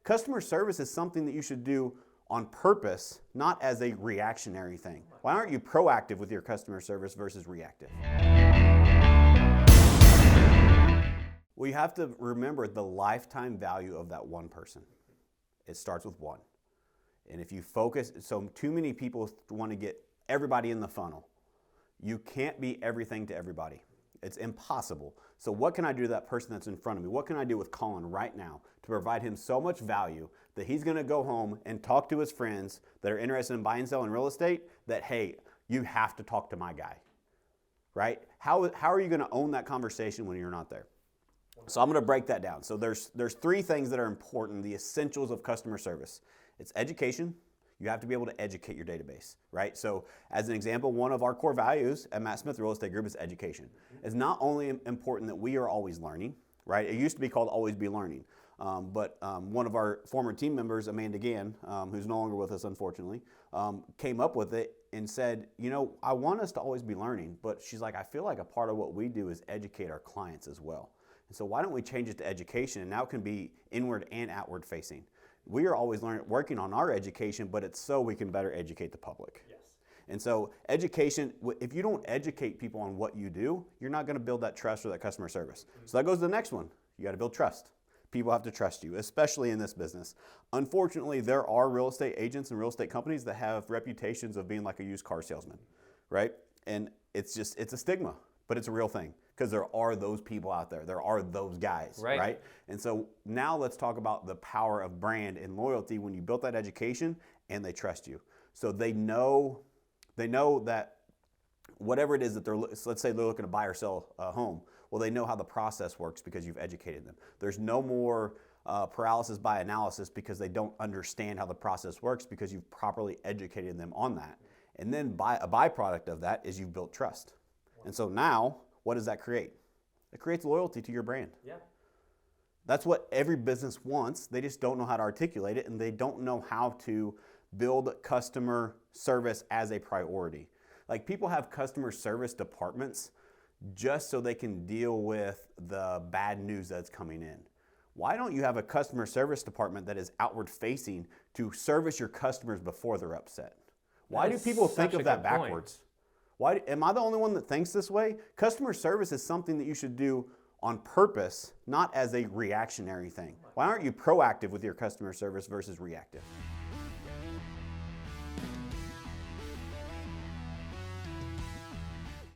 Customer service is something that you should do on purpose, not as a reactionary thing. Why aren't you proactive with your customer service versus reactive? Well, you have to remember the lifetime value of that one person. It starts with one. And if you focus, so too many people want to get everybody in the funnel. You can't be everything to everybody. It's impossible. So what can I do to that person that's in front of me? What can I do with Colin right now to provide him so much value that he's going to go home and talk to his friends that are interested in buying and selling real estate that, hey, you have to talk to my guy, right? How are you going to own that conversation when you're not there? So I'm going to break that down. So there's three things that are important, the essentials of customer service. It's education. You have to be able to educate your database, right? So as an example, one of our core values at Matt Smith Real Estate Group is education. It's not only important that we are always learning, right? It used to be called Always Be Learning. But one of our former team members, Amanda Gann, who's no longer with us unfortunately, came up with it and said, you know, I want us to always be learning, but she's like, I feel like a part of what we do is educate our clients as well. And so why don't we change it to education, and now it can be inward and outward facing. We are always working on our education, but it's so we can better educate the public. Yes. And so education, if you don't educate people on what you do, you're not going to build that trust or that customer service. So that goes to the next one. You got to build trust. People have to trust you, especially in this business. Unfortunately, there are real estate agents and real estate companies that have reputations of being like a used car salesman, right? And it's a stigma, but it's a real thing. Because there are those people out there. There are those guys, right? And so now let's talk about the power of brand and loyalty when you built that education and they trust you. So they know that whatever it is that let's say they're looking to buy or sell a home. Well, they know how the process works because you've educated them. There's no more paralysis by analysis because they don't understand how the process works because you've properly educated them on that. And then a byproduct of that is you've built trust. And so now, what does that create? It creates loyalty to your brand. Yeah. That's what every business wants. They just don't know how to articulate it, and they don't know how to build customer service as a priority. Like, people have customer service departments just so they can deal with the bad news that's coming in. Why don't you have a customer service department that is outward facing to service your customers before they're upset? Why do people think of that backwards? Why am I the only one that thinks this way? Customer service is something that you should do on purpose, not as a reactionary thing. Why aren't you proactive with your customer service versus reactive?